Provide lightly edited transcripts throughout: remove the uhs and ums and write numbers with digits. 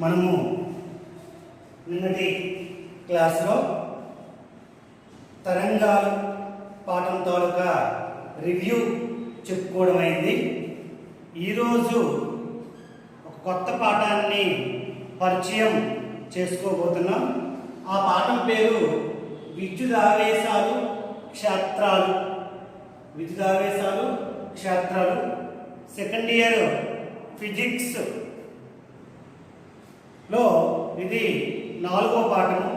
మనము నిన్నటి క్లాస్లో తరంగాలు పాఠం తాలూకా రివ్యూ చెప్పుకోవడం అయింది. ఈరోజు ఒక కొత్త పాఠాన్ని పరిచయం చేసుకోబోతున్నాం. ఆ పాఠం పేరు విద్యుదావేశాలు క్షేత్రాలు. విద్యుదావేశాలు క్షేత్రాలు సెకండ్ ఇయర్ ఫిజిక్స్ లో ఇది 4వ పాఠము.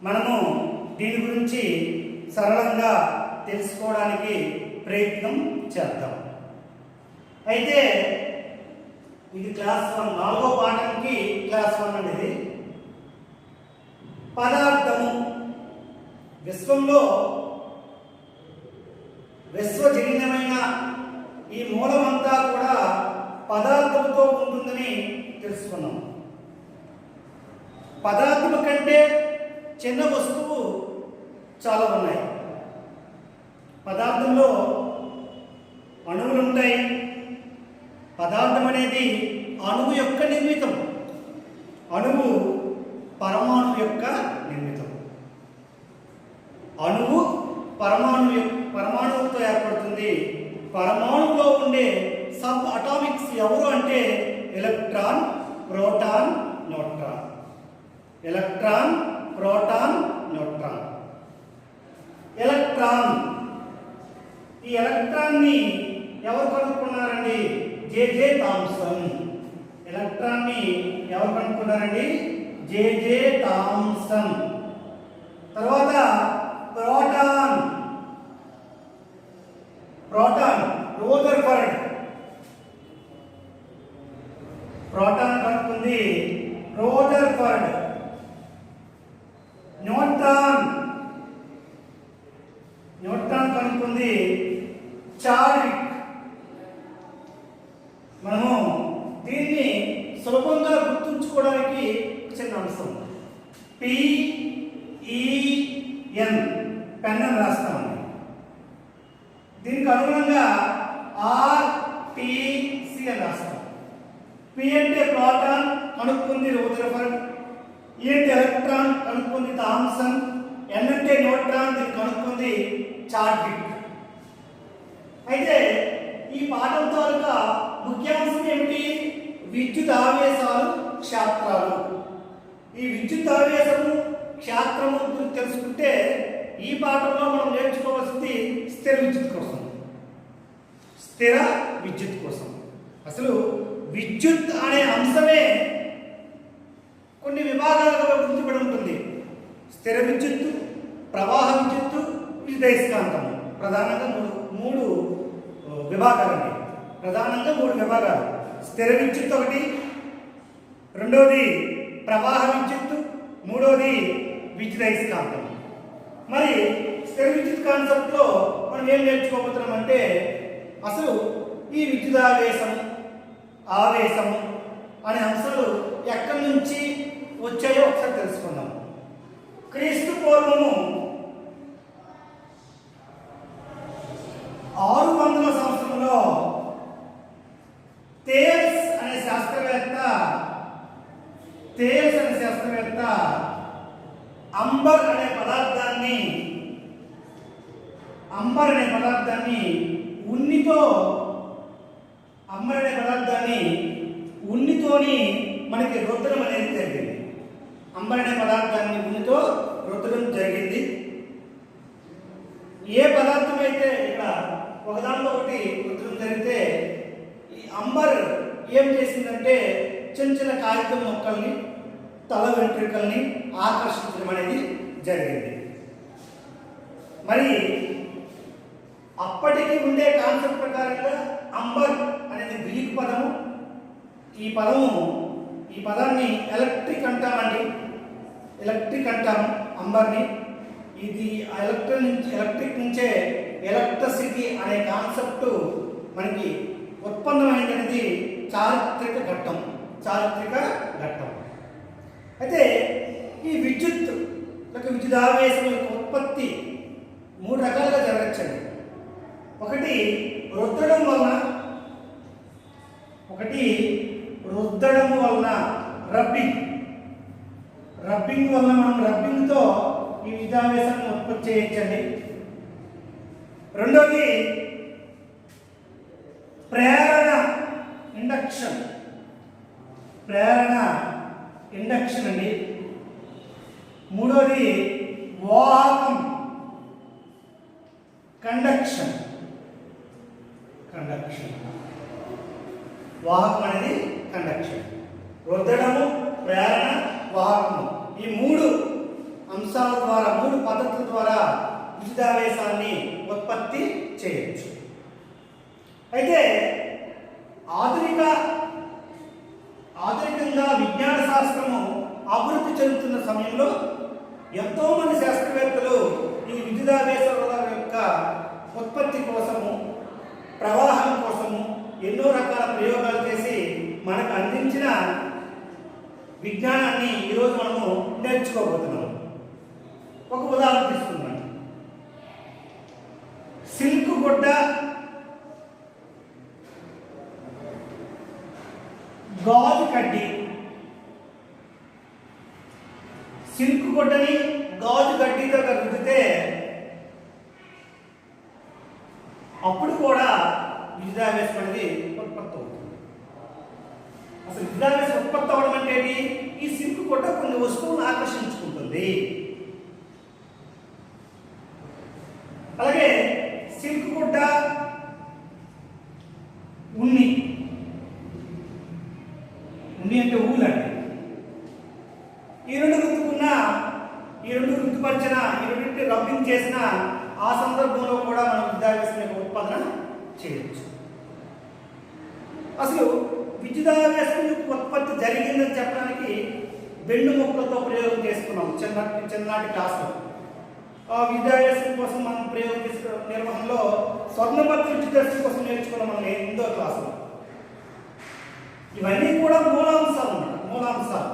మనము దీని గురించి సరళంగా తెలుసుకోవడానికి ప్రయత్నం చేద్దాం. అయితే ఇది క్లాస్ 1, 4వ పాఠంకి క్లాస్ 1 అనేది పదార్థము. విశ్వంలో విశ్వజనీయమైన ఈ మూలమంతా కూడా పదార్థంతో ఉంటుందని తెలుసుకున్నాం. పదార్థము కంటే చిన్న వస్తువు చాలా ఉన్నాయి. పదార్థంలో అణువులు ఉంటాయి. పదార్థం అనేది అణువు యొక్క నిర్మితం. అణువు పరమాణు యొక్క నిర్మితం. అణువు పరమాణువుతో ఏర్పడుతుంది. పరమాణువులో ఉండే సబ్ అటామిక్స్ ఎవరు అంటే electron, proton, neutron. Electron, proton, neutron. Electron, ఈ ఎలక్ట్రాన్ని ఎవరు కనుక్కున్నారండి? J Thomson. ఎలక్ట్రాన్ని ఎవరు కనుక్కున్నారండి? J Thomson. తర్వాత ప్రోటాన్ రూదర్ఫర్డ్. ప్రోటాన్ కనుక్కుంది రూదర్ఫర్డ్. న్యూట్రాన్ కనుక్కుంది చార్విక్. మనము దీన్ని సులభంగా గుర్తుంచుకోవడానికి చిన్న అంశం PEN పెన్ అని రాస్తాము. దీనికి అనుగుణంగా RTC అని రాస్తాం. P అంటే ప్రోటాన్ కనుక్కుంది రూదర్ఫర్డ్. E అంటే ఎలక్ట్రాన్ కనుక్కుంది థామ్సన్. N అంటే న్యూట్రాన్, దీన్ని కనుక్కుంది చార్విక్. అయితే ఈ పాఠం తాలూకా ముఖ్యాంశం ఏమిటి? విద్యుత్ ఆవేశాలు క్షేత్రాలు. ఈ విద్యుత్ ఆవేశము క్షేత్రము గురించి తెలుసుకుంటే ఈ పాఠంలో మనం నేర్చుకోవాల్సింది స్థిర విద్యుత్ కోసం. స్థిర విద్యుత్ కోసం అసలు విద్యుత్ అనే అంశమే కొన్ని విభాగాలుగా విభజించబడి ఉంటుంది. స్థిర విద్యుత్తు, ప్రవాహ విద్యుత్తు, విద్యుదయస్కాంతము. ప్రధానంగా మూడు విభాగాలండి. ప్రధానంగా 3 విభాగాలు. స్థిర విద్యుత్ ఒకటి, రెండోది ప్రవాహ విద్యుత్తు, మూడోది విద్యుదయస్కాంతం. మరి స్థిర విద్యుత్ కాన్సెప్ట్లో మనం ఏం నేర్చుకోబోతున్నామంటే అసలు ఈ విద్యుదావేశం, ఆవేశము అనే అంశాలు ఎక్కడి నుంచి వచ్చాయో ఒకసారి తెలుసుకుందాం. క్రీస్తు పూర్వము 600వ సంవత్సరంలో థేల్స్ అనే శాస్త్రవేత్త అంబర్ అనే పదార్థాన్ని ఉన్నితోని మనకి రుద్దడం అనేది జరిగింది. అంబర్ అనే పదార్థాన్ని ఉన్నితో రుద్దడం జరిగింది. ఏ పదార్థం అయితే ఇక్కడ ఒకదానిలో ఒకటి రుద్దడం జరిగితే ఈ అంబర్ ఏం చేసిందంటే చిన్న కాగితం మొక్కల్ని, తల వెంట్రుకల్ని ఆకర్షించడం అనేది జరిగింది. మరి అప్పటికి ఉండే కాన్సెప్ట్ ప్రకారంగా అంబర్ అనేది గ్రీక్ పదము. ఈ పదాన్ని ఎలక్ట్రిక్ అంటామండి. ఎలక్ట్రిక్ అంటాము అంబర్ని. ఇది ఎలక్ట్రిక్ నుంచే ఎలక్ట్రిసిటీ అనే కాన్సెప్ట్ మనకి ఉత్పన్నమైనది చారిత్రక ఘట్టం. అయితే ఈ విద్యుదావేశం యొక్క ఉత్పత్తి 3 రకాలుగా జరగచ్చండి. ఒకటి రుద్దడం వలన రబ్బింగ్. రబ్బింగ్ వల్ల మనం రబ్బింగ్తో ఈ విద్యుదావేశాన్ని ఉత్పత్తి చేయొచ్చండి. రెండోది ప్రేరణ, ఇండక్షన్. ప్రేరణ, ఇండక్షన్ అండి. మూడోది వాహకం, కండక్షన్. కండక్షన్, వాహకం అనేది కండక్షన్. రుద్దడము, ప్రేరణ, వాహకము, ఈ మూడు అంశాల ద్వారా, మూడు పద్ధతుల ద్వారా విద్యుదావేశాన్ని ఉత్పత్తి చేయొచ్చు. అయితే ఆధునికంగా విజ్ఞాన శాస్త్రము అభివృద్ధి చెందుతున్న సమయంలో ఎంతోమంది శాస్త్రవేత్తలు ఈ విద్యుదావేశాల యొక్క ఉత్పత్తి కోసము, ప్రవాహం కోసము ఎన్నో రకాల ప్రయోగాలు చేసి మనకు అందించిన విజ్ఞానాన్ని ఈరోజు మనము నేర్చుకోబోతున్నాం. ఒక ఉదాహరణ తీసుకుందాం. సిల్క్ గుడ్డ, గాజు కడ్డీ. సిల్క్ గుడ్డని గాజు కడ్డీతో రుద్దితే అప్పుడు కూడా విద్యుదావేశం అనేది ఉత్పత్తి అవుతుంది. అసలు విద్యుదావేశం ఉత్పత్తి అవడం అంటే ఈ సిల్క్ గుడ్డ కొన్ని వస్తువులను ఆకర్షించుకుంటుంది. అలాగే సిల్క్ గుడ్డ, ఉన్ని అంటే ఊలు అండి. ఈ రెండు రుద్దుపరిచిన, ఈ రెండింటి రబ్బింగ్ చేసిన ఆ సందర్భంలో కూడా మనం విద్యుదావేశం యొక్క ఉత్పాదన చేయవచ్చు. అసలు విద్యుదావేశం ఉత్పత్తి జరిగిందని చెప్పడానికి బెండు ముక్కలతో ప్రయోగం చేసుకున్నాం చిన్ననాటి క్లాసులో. ఆ విద్యుదావేశం కోసం మనం ప్రయోగం చేసిన నిర్వహణలో స్వర్ణపత్రి విద్యుదర్శి కోసం నేర్చుకున్నాం మనం 8వ క్లాసులో. ఇవన్నీ కూడా మూలాంశాలు అన్నమాట, మూలాంశాలు.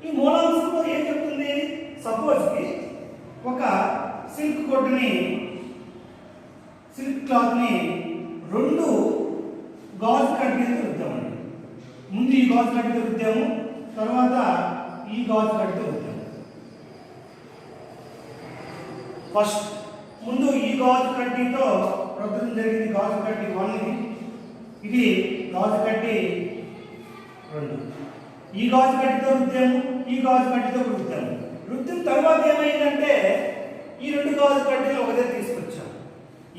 ఈ మూలాంశంలో ఏం చెప్తుంది? సపోజ్కి ఒక సిల్క్ గుడ్డని, సిల్క్ క్లాత్ని రెండు గాజు కడ్డీతో రుద్దామండి. ముందు ఈ గాజు కడ్డీతో రుద్దాము, తర్వాత ఈ గాజు కడ్డీతో రుద్దాము. ఫస్ట్ ముందు ఈ గాజు కడ్డీతో రుద్దడం జరిగింది. గాజు కడ్డీ 1, ఇది గాజు కడ్డీ 2. ఈ గాజు కడ్డీతో రుద్దాము, ఈ గాజు కడ్డీతో రుద్దాము. రుద్దిన తర్వాత ఏమైందంటే ఈ రెండు గాజు కడ్డీలు ఒక దగ్గర తీసుకొచ్చాము.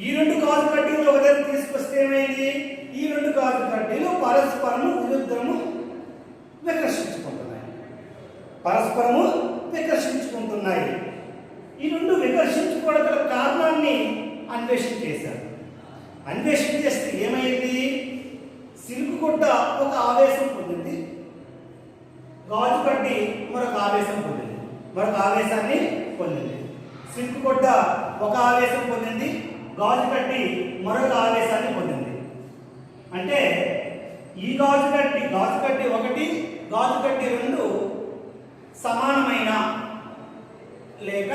ఈ రెండు గాజు కడ్డీలు ఒక దగ్గర తీసుకొస్తే ఏమైంది? ఈ రెండు గాజు కడ్డీలు పరస్పరము విరుద్ధము వికర్షించుకుంటున్నాయి. పరస్పరము వికర్షించుకుంటున్నాయి. ఈ రెండు వికర్షించుకోవడం గల కారణాన్ని అన్వేషణ చేశారు. అన్వేషణ చేస్తే ఏమైంది? సిల్క్ గుడ్డ ఒక ఆవేశం పొందింది, గాజు కడ్డీ మరొక ఆవేశం పొందింది, మరొక ఆవేశాన్ని పొందింది. సిల్క్ గుడ్డ ఒక ఆవేశం పొందింది, గాజు కడ్డీ మరొక ఆవేశాన్ని పొందింది. అంటే ఈ గాజు కడ్డీ 1, గాజు కడ్డీ 2 సమానమైన లేక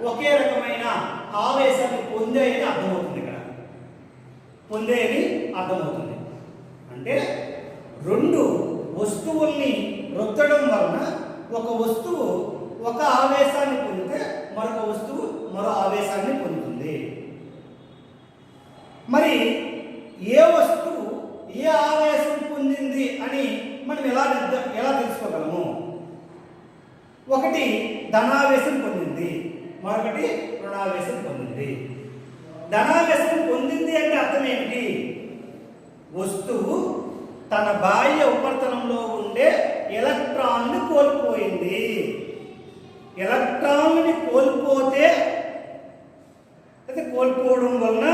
ఒకే రకమైన ఆవేశాన్ని పొందేయని అర్థమవుతుంది. ఇక్కడ పొందేయని అర్థమవుతుంది. అంటే రెండు వస్తువుల్ని రుద్దడం వలన ఒక వస్తువు ఒక ఆవేశాన్ని పొందితే మరొక వస్తువు మరో ఆవేశాన్ని పొందుతుంది. మరి ఏ వస్తువు ఏ ఆవేశం పొందింది అని మనం ఎలా తెలుసుకోగలము? ఒకటి ధనావేశం పొందింది, మరొకటి రుణావేశం పొందింది. ధనావేశం పొందింది అంటే అర్థం ఏమిటి? వస్తువు తన బాహ్య ఉపరితలంలో ఉండే ఎలక్ట్రాన్ను కోల్పోయింది. ఎలక్ట్రాన్ని కోల్పోవడం వలన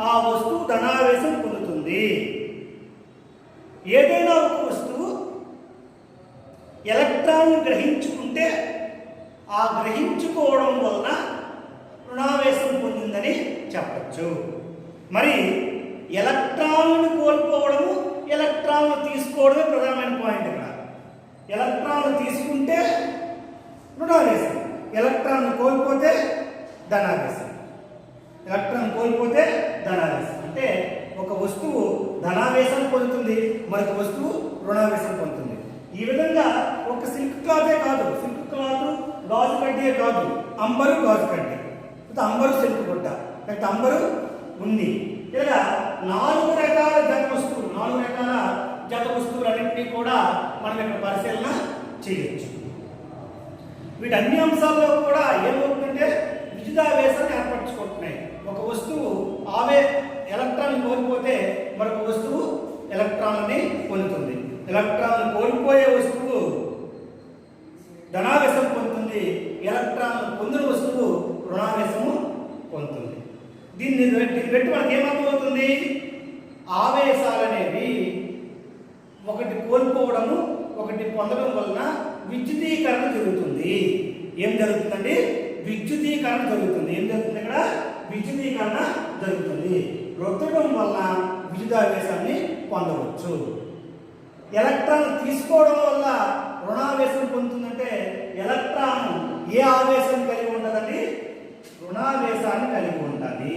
ఆ వస్తువు ధనావేశం పొందుతుంది. ఏదైనా ఒక వస్తువు ఎలక్ట్రాన్ గ్రహించుకుంటే ఆ గ్రహించుకోవడం వలన రుణావేశం పొందిందని చెప్పచ్చు. మరి ఎలక్ట్రాన్లను కోల్పోవడము, ఎలక్ట్రాన్లు తీసుకోవడమే ప్రధానమైన పాయింట్. ఇక్కడ ఎలక్ట్రాన్లు తీసుకుంటే రుణావేశం, ఎలక్ట్రాన్లు కోల్పోతే ధనావేశం. ఎలక్ట్రాన్ కోల్పోతే ధనావేశం. అంటే ఒక వస్తువు ధనావేశం పొందుతుంది, మరొక వస్తువు రుణావేశం పొందుతుంది. ఈ విధంగా ఒక సిల్క్ క్లాతే కాదు, సిల్క్ క్లాత్ గాజు కడ్డీయే కాదు, అంబరు గాజు కడ్డీ, అంబరు సిల్క్ గుడ్డ, లేకపోతే అంబరు ఉంది. ఇలా 4 రకాల జత వస్తువులు, 4 రకాల జత వస్తువులన్నింటినీ కూడా మనం ఇక్కడ పరిశీలన చేయవచ్చు. వీటన్ని అంశాల్లో కూడా ఏమవుతుందంటే విద్యుదావేశాన్ని ఏర్పరచుకుంటున్నాయి. ఒక వస్తువు ఎలక్ట్రాన్ కోల్పోతే మరొక వస్తువు ఎలక్ట్రాన్ని పొందుతుంది. ఎలక్ట్రాన్ కోల్పోయే వస్తువు ధనావేశం పొందుతుంది, ఎలక్ట్రాన్ పొందిన వస్తువు రుణావేశము పొందుతుంది. దీన్ని బట్టి మనకి ఏమర్థమవుతుంది? ఆవేశాలనేవి ఒకటి కోల్పోవడము ఒకటి పొందడం వలన విద్యుదీకరణ జరుగుతుంది. ఏం జరుగుతుందండి? విద్యుదీకరణ జరుగుతుంది. ఏం జరుగుతుంది? ఇక్కడ విద్యుదీకరణ జరుగుతుంది. రుద్దడం వలన విద్యుదావేశాన్ని పొందవచ్చు. ఎలక్ట్రాన్ తీసుకోవడం వల్ల రుణావేశం పొందుతుందంటే ఎలక్ట్రాన్ ఏ ఆవేశం కలిగి ఉంటుందండి? రుణావేశాన్ని కలిగి ఉంటుంది.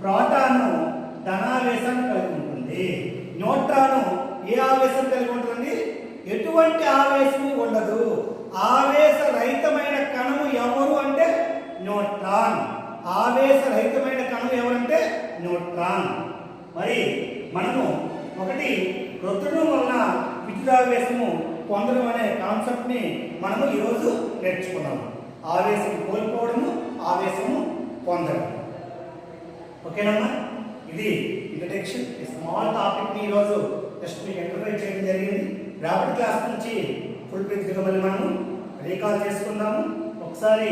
ప్రోటాను ధనావేశాన్ని కలిగి ఉంటుంది. న్యూట్రాను ఏ ఆవేశం కలిగి ఉంటుందండి? ఎటువంటి ఆవేశము ఉండదు. ఆవేశరహితమైన కణము ఎవరు అంటే న్యూట్రాన్. ఆవేశరహితమైన కణము ఎవరంటే న్యూట్రాన్. మరి మనము ఒకటి రుద్దడం వలన విద్యుదావేశము పొందడం అనే కాన్సెప్ట్ని మనము ఈరోజు నేర్చుకున్నాము. ఆవేశం కోల్పోవడము, ఆవేశము పొందడం. ఓకేనమ్మా? ఇది ఇంట్రడక్షన్, స్మాల్ టాపిక్ని ఈరోజు జస్ట్ మీకు ఇంట్రడ్యూస్ చేయడం జరిగింది. రేపటి క్లాస్ నుంచి ఫుల్ పేజ్గా మళ్ళీ మనము రీకాల్ చేసుకుందాము. ఒకసారి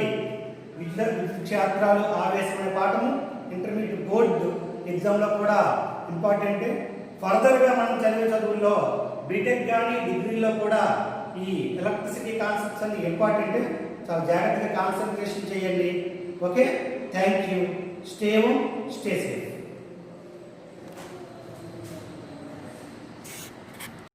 విద్యుత్ క్షేత్రాలు ఆవేశం అనే పాఠము ఇంటర్మీడియట్ బోర్డు ఎగ్జామ్లో కూడా ఇంపార్టెంట్. ఫర్దర్గా మనం చదివే చదువుల్లో బీటెక్ కానీ డిగ్రీలో కూడా ఈ ఎలక్ట్రిసిటీ కాన్సెప్ట్స్ అన్ని ఇంపార్టెంట్. చాలా జాగ్రత్తగా కాన్సన్ట్రేషన్ చేయండి. Okay, thank you. Stay home, stay safe.